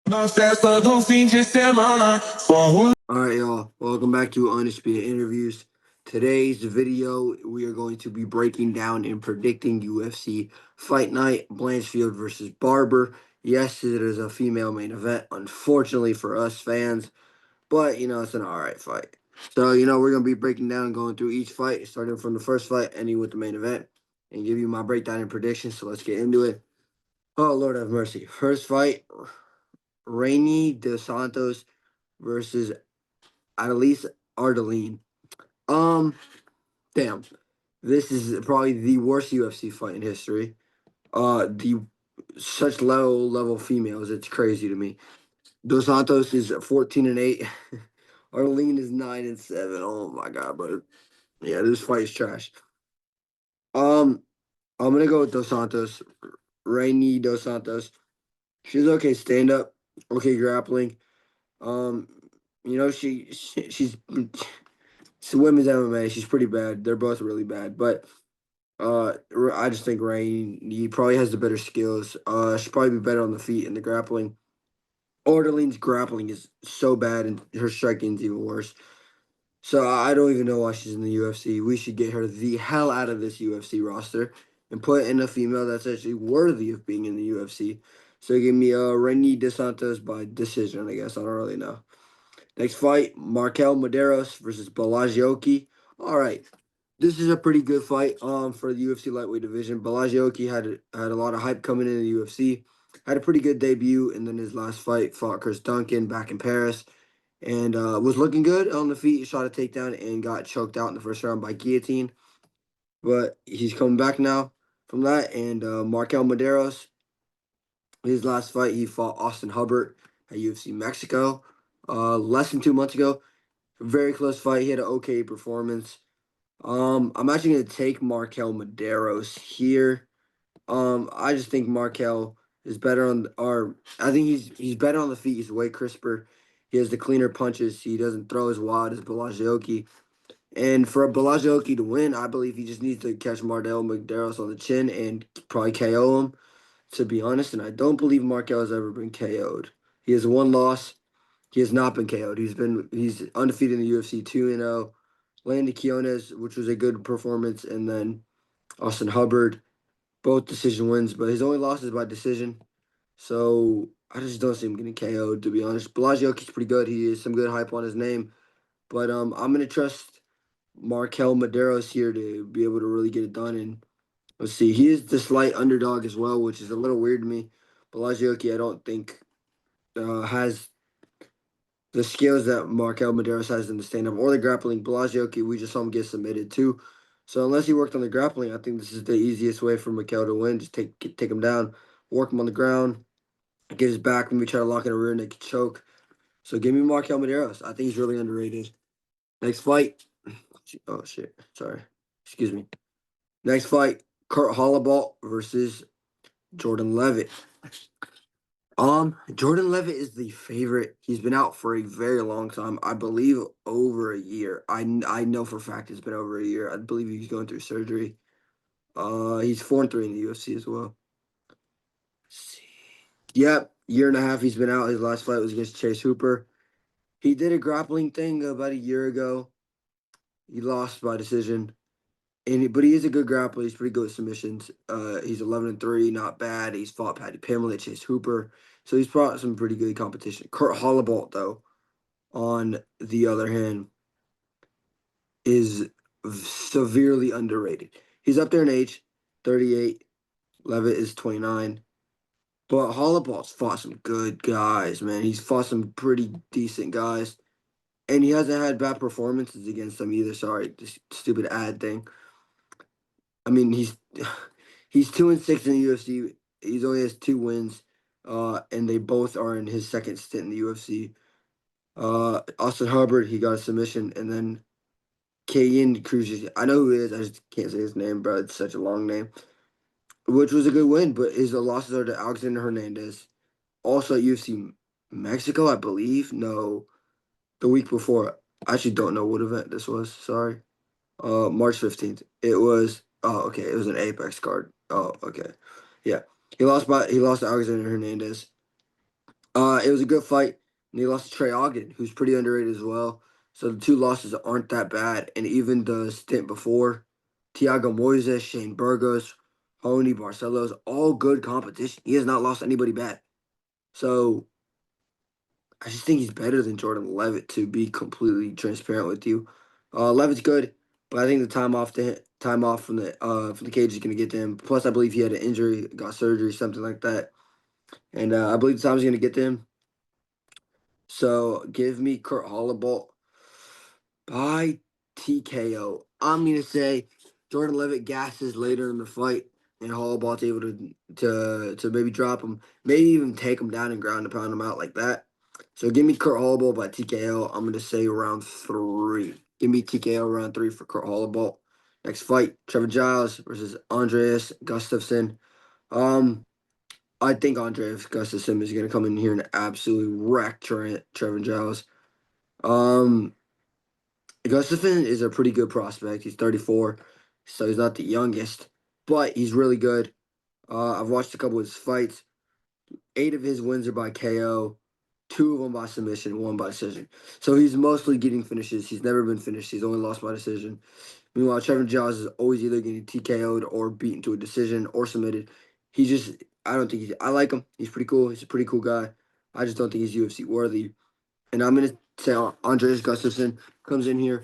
Na festa do fim de semana, forró. Alright, y'all. Welcome back to Undisputed Interviews. Today's video, we are going to be breaking down and predicting UFC Fight Night, Blanchfield versus Barber. Yes, it is a female main event, unfortunately for us fans, but, it's an alright fight. So, we're going to be breaking down, going through each fight, starting from the first fight, ending with the main event, and give you my breakdown and predictions, so let's get into it. Oh, Lord have mercy. First fight, Rainy Dos Santos versus Adelise Ardeline. Um, Damn. This is probably the worst UFC fight in history. The such low level females, it's crazy to me. Dos Santos is 14-8. Arlene is 9-7. Oh my god, but yeah, this fight is trash. Um, I'm gonna go with Dos Santos. Rainy Dos Santos. She's okay stand up, okay grappling. Um, she's it's women's MMA. She's pretty bad. They're both really bad, but I just think Rain, he probably has the better skills. She'd probably be better on the feet and the grappling. Orderline's grappling is so bad and her striking's even worse. So I don't even know why she's in the UFC. We should get her the hell out of this UFC roster and put in a female that's actually worthy of being in the UFC. So give me Reni DeSantos by decision, I guess. I don't really know. Next fight, Markel Maderos versus Balagioki. All right. This is a pretty good fight for the UFC lightweight division. Balagioki had a lot of hype coming in the UFC. Had a pretty good debut, and then his last fight fought Chris Duncan back in Paris, and was looking good on the feet. Shot a takedown and got choked out in the first round by guillotine. But he's coming back now from that. And Markel Maderos, his last fight, he fought Austin Hubbard at UFC Mexico less than 2 months ago. Very close fight. He had an okay performance. I'm actually gonna take Markel Maderos here. I just think Markel is better I think he's better on the feet. He's way crisper. He has the cleaner punches. He doesn't throw as wide as Balagioki. And for Balagioki to win, I believe he just needs to catch Markel Maderos on the chin and probably KO him. To be honest, and I don't believe Markel has ever been KO'd. He has one loss. He has not been KO'd. He's undefeated in the UFC 2-0. Landy Quiones, which was a good performance, and then Austin Hubbard, both decision wins, but his only loss is by decision. So I just don't see him getting KO'd, to be honest. Balagioki's pretty good. He has some good hype on his name. But I'm gonna trust Markel Maderos here to be able to really get it done. And let's see, he is the slight underdog as well, which is a little weird to me. Balagioki, I don't think has the skills that Markel Maderos has in the stand-up or the grappling. Balagioki, we just saw him get submitted too. So unless he worked on the grappling, I think this is the easiest way for Markel to win. Just take him down, work him on the ground, get his back when we try to lock in a rear naked choke. So give me Markel Maderos. I think he's really underrated. Next fight. Oh shit. Sorry. Excuse me. Next fight, Kurt Holloway versus Jordan Levitt. Jordan Levitt is the favorite. He's been out for a very long time. I believe over a year. I know for a fact it's been over a year. I believe he's going through surgery. He's 4-3 in the UFC as well. Yep, year and a half he's been out. His last fight was against Chase Hooper. He did a grappling thing about a year ago. He lost by decision. But he is a good grappler. He's pretty good with submissions. He's 11-3, not bad. He's fought Paddy Pimblett, Chase Hooper, so he's brought some pretty good competition. Kurt Holloway, though, on the other hand, is severely underrated. He's up there in age, 38. Levitt is 29. But Holloway's fought some good guys, man. He's fought some pretty decent guys. And he hasn't had bad performances against them either. Sorry, this stupid ad thing. I mean, he's 2-6 in the UFC. He's only has 2 wins, and they both are in his second stint in the UFC. Austin Hubbard, he got a submission, and then Kayin Cruz. I know who he is. I just can't say his name, bro. It's such a long name. Which was a good win, but his losses are to Alexander Hernandez. Also at UFC Mexico, I believe. No, the week before. I actually don't know what event this was. Sorry. March 15th. It was okay, it was an Apex card. Oh, okay. Yeah. He lost to Alexander Hernandez. It was a good fight, and he lost to Trey Ogden, who's pretty underrated as well. So the two losses aren't that bad, and even the stint before, Thiago Moises, Shane Burgos, Hony Barcelos, all good competition. He has not lost anybody bad. So I just think he's better than Jordan Levitt, to be completely transparent with you. Levitt's good, but I think the time off from the cage is going to get to him. Plus, I believe he had an injury, got surgery, something like that, and I believe the time is going to get to him. So give me Kurt Holloway by TKO. I'm gonna say Jordan Levitt gasses later in the fight, and Holloway's able to maybe drop him, maybe even take him down and ground and pound him out like that. So give me Kurt Holloway by TKO. I'm gonna say round three. Give me TKO round three for Kurt Holloway. Next fight: Trevor Giles versus Andreas Gustafsson. Um, I think Andreas Gustafsson is gonna come in here and absolutely wreck Trevor Giles. Um, Gustafson is a pretty good prospect. He's 34, so he's not the youngest, but he's really good. I've watched a couple of his fights. 8 of his wins are by KO, 2 of them by submission, 1 by decision. So he's mostly getting finishes. He's never been finished. He's only lost by decision. Meanwhile, Trevor Giles is always either getting TKO'd or beaten to a decision or submitted. He just, I don't think I like him. He's pretty cool. He's a pretty cool guy. I just don't think he's UFC worthy. And I'm going to say Andreas Gustafsson comes in here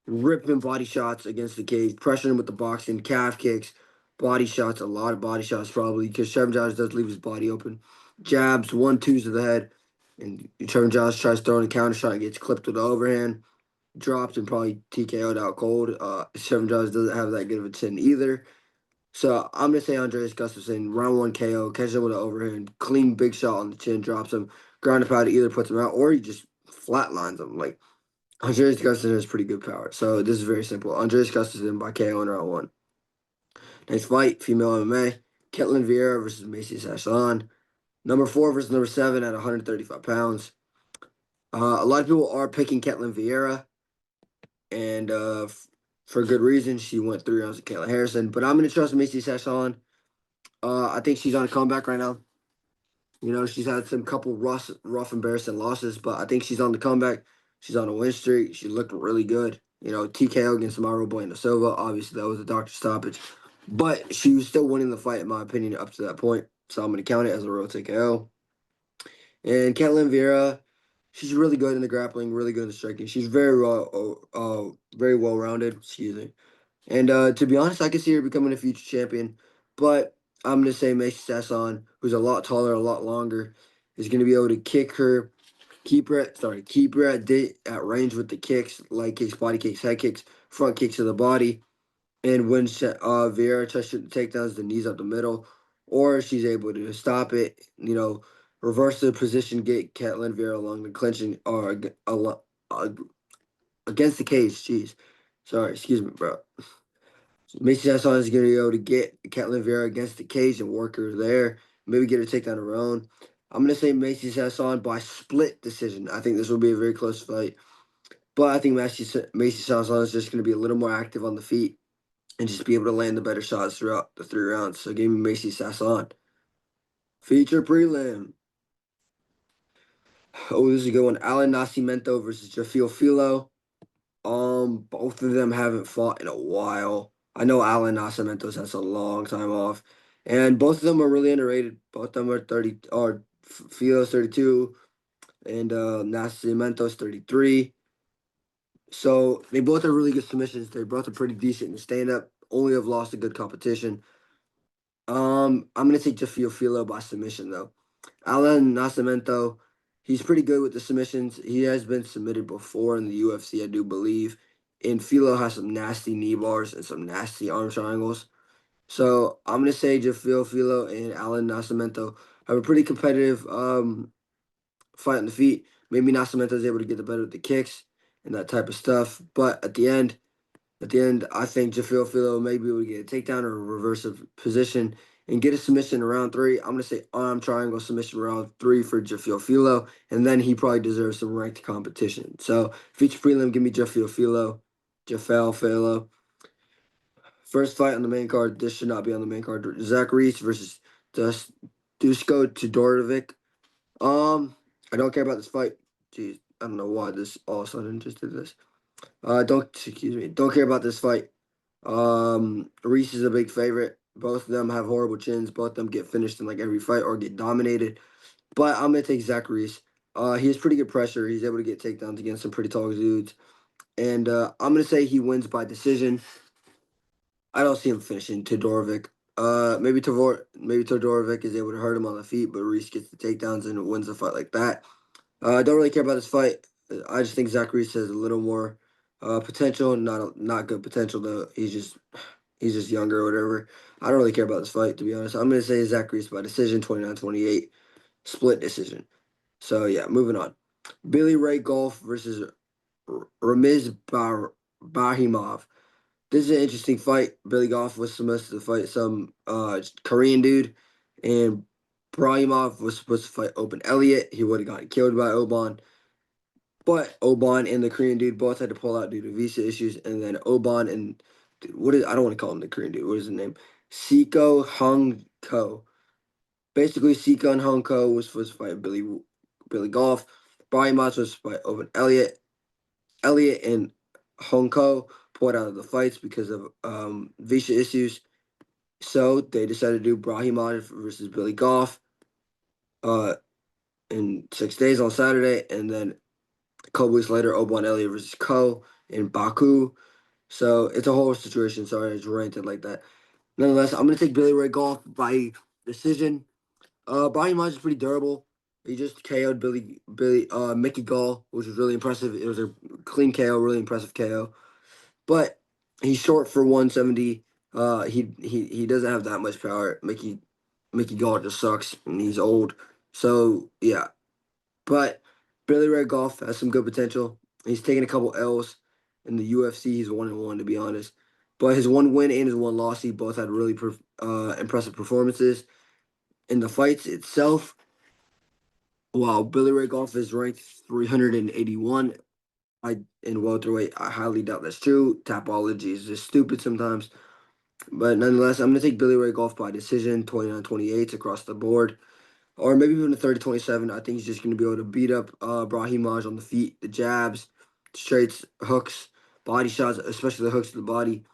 ripping body shots against the cage, pressuring him with the boxing, calf kicks, body shots, a lot of body shots probably, because Trevor Giles does leave his body open. Jabs, 1-2s to the head, and Trevor Giles tries throwing a counter shot and gets clipped with the overhand, dropped and probably TKO'd out cold. Trevor Giles doesn't have that good of a chin either. So I'm gonna say Andreas Gustafsson, round 1 KO, catches him with an overhand, clean big shot on the chin, drops him, ground and pound either puts him out or he just flatlines him. Like Andreas Gustafsson has pretty good power. So this is very simple. Andreas Gustafsson by KO in round 1. Next fight, female MMA. Ketlin Vieira versus Macy Sasson. Number 4 versus number 7 at 135 pounds. A lot of people are picking Ketlin Vieira, and for good reason. She went 3 rounds with Kayla Harrison. But I'm going to trust Macy Sasson. I think she's on a comeback right now. You know, she's had some couple rough, embarrassing losses, but I think she's on the comeback. She's on a win streak. She looked really good. You know, TKO against Mauro Bueno Silva. Obviously, that was a doctor stoppage, but she was still winning the fight, in my opinion, up to that point. So I'm going to count it as a real TKO. And Ketlin Vieira, she's really good in the grappling, really good in the striking. She's very well rounded. Excuse me. And to be honest, I could see her becoming a future champion. But I'm going to say Macy Sasson, who's a lot taller, a lot longer, is going to be able to kick her, keep her at range with the kicks, leg kicks, body kicks, head kicks, front kicks to the body. And when Vieira tries to take takedowns, the knees up the middle, or she's able to stop it, you know, reverse the position, get Ketlin Vieira along the clinching or against the cage. Jeez. Sorry, excuse me, bro. Macy Sasson is going to be able to get Ketlin Vieira against the cage and work her there. Maybe get her takedown her own. I'm going to say Macy Sasson by split decision. I think this will be a very close fight. But I think Macy Sasson is just going to be a little more active on the feet and just be able to land the better shots throughout the 3 rounds. So give me Macy Sasson. Feature prelim. Oh, this is a good one. Alan Nascimento versus Jafil Filo. Both of them haven't fought in a while. I know Alan Nascimento's has a long time off, and both of them are really underrated. Both of them are 30, or Filo's 32, and Nascimento's 33. So they both are really good submissions. They both are pretty decent in the stand up. Only have lost a good competition. I'm gonna take Jafil Filo by submission though. Alan Nascimento, he's pretty good with the submissions. He has been submitted before in the UFC, I do believe. And Filo has some nasty knee bars and some nasty arm triangles. So I'm gonna say Jafil Filo and Alan Nascimento have a pretty competitive fight on the feet. Maybe Nascimento is able to get the better with the kicks and that type of stuff. But at the end, I think Jafil Filo may be able to get a takedown or a reverse of position and get a submission in round 3. I'm going to say arm triangle submission round 3 for Jafil Filo, and then he probably deserves some ranked competition. So feature prelim, give me Jafil Filo. Jafel Filo. First fight on the main card. This should not be on the main card. Zach Reese versus Dusko Todorovic. I don't care about this fight. Jeez, I don't know why this all of a sudden just did this. Don't excuse me. Don't care about this fight. Reese is a big favorite. Both of them have horrible chins. Both of them get finished in like every fight or get dominated. But I'm gonna take Zach Reese. He has pretty good pressure. He's able to get takedowns against some pretty tall dudes. And I'm gonna say he wins by decision. I don't see him finishing Todorovic. Maybe Todorovic is able to hurt him on the feet, but Reese gets the takedowns and wins the fight like that. I don't really care about this fight. I just think Zach Reese has a little more potential. Not good potential though. He's just younger or whatever. I don't really care about this fight to be honest. I'm gonna say Zach Reese by decision, 29-28, split decision. So yeah, moving on. Billy Ray Golf versus Ramiz Bahimov. This is an interesting fight. Billy Goff was supposed to fight some Korean dude, and Brahimov was supposed to fight Oban Elliott. He would have gotten killed by Oban, but Oban and the Korean dude both had to pull out due to visa issues. And then Oban and I don't want to call him the Korean dude. What is his name? Siko Hong Ko. Basically, Siko and Hong Ko was supposed to fight Billy Goff. Brahimov was supposed to fight Oban Elliott. Elliott and Honko pulled out of the fights because of visa issues. So they decided to do Brahimov versus Billy Goff uh, in 6 days on Saturday, and then a couple weeks later, Oban Elliott versus Ko in Baku. So it's a whole situation. Sorry, it's ranted like that. Nonetheless, I'm gonna take Billy Ray Goff by decision. Brahimov is pretty durable. He just KO'd Mickey Gall, which was really impressive. It was a clean KO, really impressive KO. But he's short for 170. He doesn't have that much power. Mickey Gall just sucks, and he's old. So yeah, but Billy Ray Golf has some good potential. He's taken a couple L's in the UFC. He's 1-1 to be honest, but his one win and his one loss, he both had really impressive performances in the fights itself. While Billy Ray Golf is ranked 381 in welterweight, I highly doubt that's true. Tapology is just stupid sometimes. But nonetheless, I'm going to take Billy Ray Golf by decision, 29-28 across the board. Or maybe even a 30-27. I think he's just going to be able to beat up Brahimaj on the feet, the jabs, straights, hooks, body shots, especially the hooks to the body.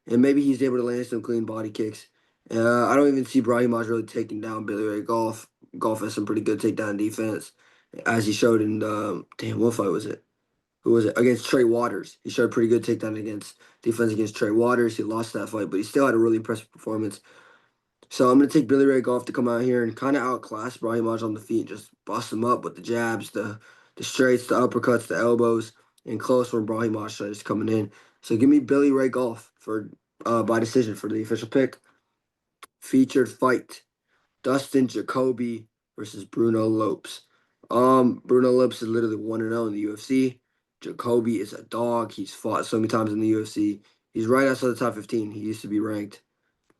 And maybe he's able to land some clean body kicks. I don't even see Brahimaj really taking down Billy Ray Golf. Golf has some pretty good takedown defense, as he showed in damn, what fight was it? Who was it? Against Trey Waters. He showed pretty good takedown against defense against Trey Waters. He lost that fight, but he still had a really impressive performance. So I'm gonna take Billy Ray Golf to come out here and kind of outclass Brahimaj on the feet, just bust him up with the jabs, the straights, the uppercuts, the elbows, and close when Brahimaj is coming in. So give me Billy Ray Golf for by decision for the official pick. Featured fight: Dustin Jacoby versus Bruno Lopes. Bruno Lopes is literally 1-0 in the UFC. Jacoby is a dog. He's fought so many times in the UFC. He's right outside the top 15. He used to be ranked.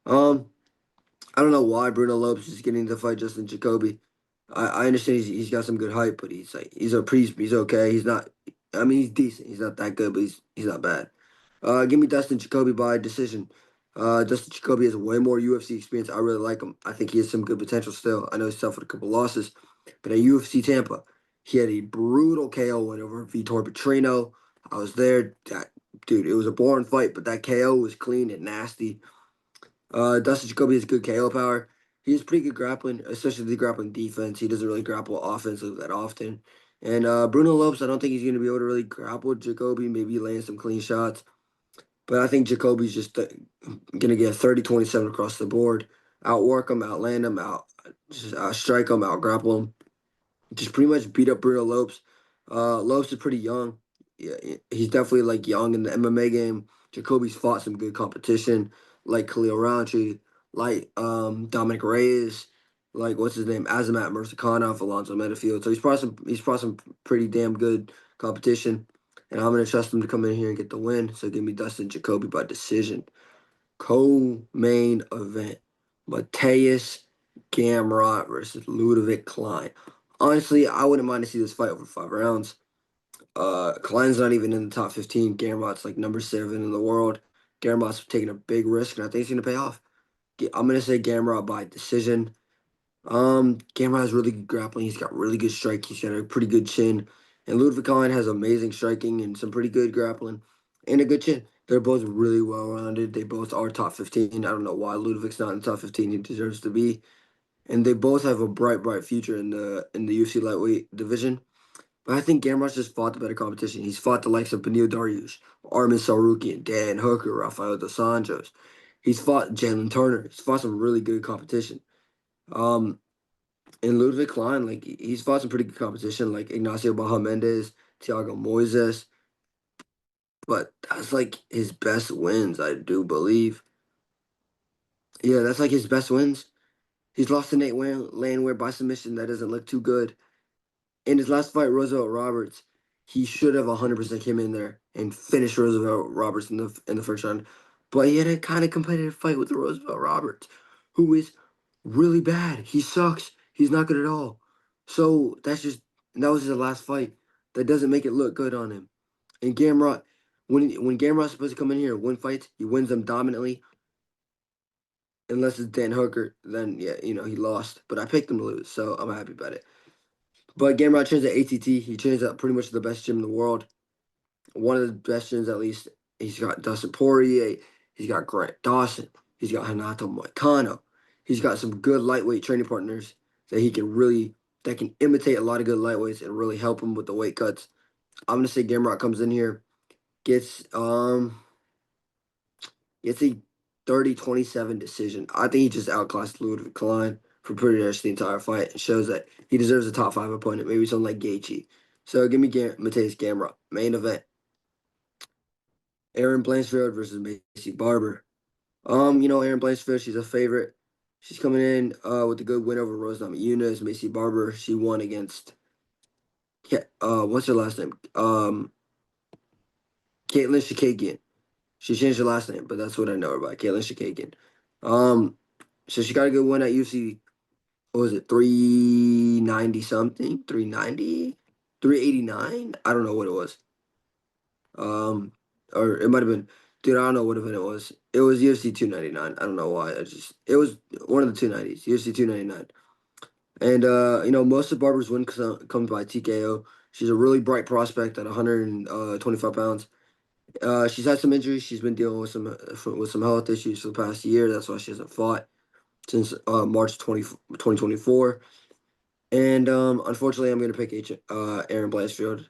Um, I don't know why Bruno Lopes is getting to fight Justin Jacoby. I understand he's got some good height, but he's okay. He's not. I mean, he's decent. He's not that good, but he's not bad. Give me Dustin Jacoby by decision. Dustin Jacoby has way more UFC experience. I really like him. I think he has some good potential still. I know he's suffered a couple losses, but at UFC Tampa, he had a brutal KO win over Vitor Petrino. I was there. Dude, it was a boring fight, but that KO was clean and nasty. Dustin Jacoby has good KO power. He has pretty good grappling, especially the grappling defense. He doesn't really grapple offensively that often. And Bruno Lopes, I don't think he's going to be able to really grapple with Jacoby, maybe land some clean shots. But I think Jacoby's just going to get 30-27 across the board. Outwork him, outland him, just strike him, out grapple him. Just pretty much beat up Bruno Lopes. Lopes is pretty young. Yeah, he's definitely like young in the MMA game. Jacoby's fought some good competition, like Khalil Roundtree, like Dominic Reyes, like what's his name, Azamat Mursakanov, Alonzo Metafield. So he's fought some pretty damn good competition, and I'm gonna trust him to come in here and get the win. So give me Dustin Jacoby by decision. Co-main event: Mateus Gamrot versus Ludovic Klein. Honestly, I wouldn't mind to see this fight over 5 rounds. Klein's not even in the top 15. Gamrot's like number 7 in the world. Gamrot's taking a big risk, and I think he's gonna pay off. I'm gonna say Gamrot by decision. Gamrot has really good grappling. He's got really good strike. He's got a pretty good chin. And Ludwig Klein has amazing striking and some pretty good grappling and a good chin. They're both really well rounded. They both are top 15. I don't know why Ludwig's not in the top 15. He deserves to be. And they both have a bright future in the UFC lightweight division. But I think Gamrot's just fought the better competition. He's fought the likes of Beneil Dariush, Armin Sarukian, Dan Hooker, Rafael dos Anjos. He's fought Jalen Turner. He's fought some really good competition. Um, and Ludwig Klein, like he's fought some pretty good competition, like Ignacio Baja Mendez, Thiago Moises. But that's like his best wins, I do believe. Yeah, that's like his best wins. He's lost to Nate Landwehr by submission. That doesn't look too good. In his last fight, Roosevelt Roberts, he should have 100% came in there and finished Roosevelt Roberts in the first round. But he had a kind of competitive fight with Roosevelt Roberts, who is really bad. He sucks. He's not good at all. So that was his last fight. That doesn't make it look good on him. And Gamrot, when Gamrot's supposed to come in here and win fights, he wins them dominantly. Unless it's Dan Hooker, then yeah, he lost. But I picked him to lose, so I'm happy about it. But Gamrot trains at ATT. He trains at pretty much the best gym in the world. One of the best gyms, at least. He's got Dustin Poirier. He's got Grant Dawson. He's got Renato Moicano. He's got some good lightweight training partners that can imitate a lot of good lightweights and really help him with the weight cuts. I'm gonna say Gamrot comes in here, gets gets a 30-27 decision. I think he just outclassed Ludwig Klein for pretty much the entire fight and shows that he deserves a top 5 opponent, maybe something like Gaethje. So give me Mateus Gamrot. Main event. Aaron Blanchfield versus Macy Barber. Aaron Blanchfield, she's a favorite. She's coming in with a good win over Rose Namajunas. Macy Barber, she won against what's her last name? Caitlin Shikagian. She changed her last name, but that's what I know her by. Caitlin Shikagian. So she got a good win at UFC. What was it? 390 something? 390? 389? I don't know what it was. Or it might have been, dude, I don't know what event it was. It was UFC 299. I don't know why. It was one of the 290s, UFC 299. And, most of Barber's win comes by TKO. She's a really bright prospect at 125 pounds. She's had some injuries. She's been dealing with some health issues for the past year. That's why she hasn't fought since March 2024. And unfortunately, I'm going to pick Aaron Blanchfield.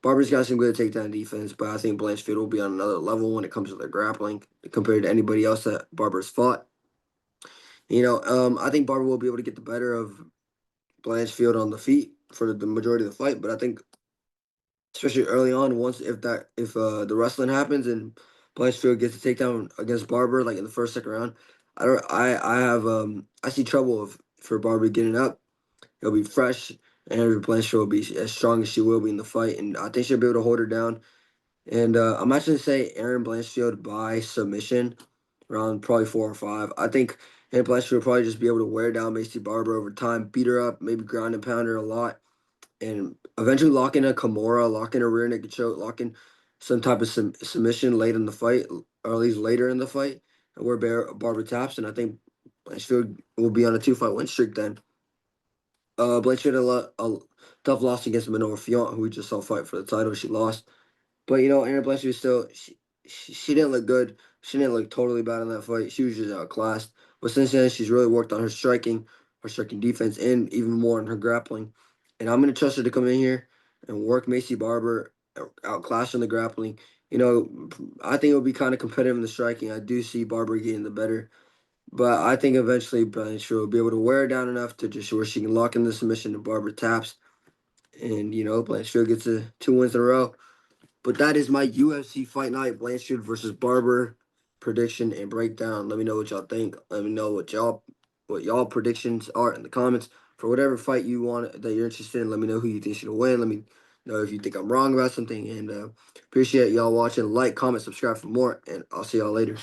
Barber's got some good takedown defense, but I think Blanchfield will be on another level when it comes to their grappling compared to anybody else that Barber's fought. I think Barber will be able to get the better of Blanchfield on the feet for the majority of the fight, but I think especially early on, if the wrestling happens and Blanchfield gets a takedown against Barber like in the first second round, I see trouble for Barber getting up. He'll be fresh, and Andrew Blanchard will be as strong as she will be in the fight, and I think she'll be able to hold her down. And I'm actually going to say Aaron Blanchfield by submission, around probably 4 or 5. I think Aaron Blanchfield will probably just be able to wear down Macy Barber over time, beat her up, maybe ground and pound her a lot, and eventually lock in a Kimura, lock in a rear naked choke, lock in some type of submission late in the fight, or at least later in the fight, where Barber taps, and I think Blanchfield will be on a 2-fight win streak then. Blanchard had a tough loss against Manora Fiant, who we just saw fight for the title. She lost. But, Aaron Blanchard was still, she didn't look good. She didn't look totally bad in that fight. She was just outclassed. But since then, she's really worked on her striking defense, and even more on her grappling. And I'm going to trust her to come in here and work Macy Barber, outclass her in the grappling. I think it'll be kind of competitive in the striking. I do see Barber getting the better. But I think eventually Blanchard will be able to wear her down enough to just where she can lock in the submission and Barber taps. And, Blanchard gets 2 wins in a row. But that is my UFC Fight Night Blanchard versus Barber prediction and breakdown. Let me know what y'all think. Let me know what y'all predictions are in the comments. For whatever fight you want that you're interested in, let me know who you think should win. Let me know if you think I'm wrong about something. And appreciate y'all watching. Like, comment, subscribe for more. And I'll see y'all later.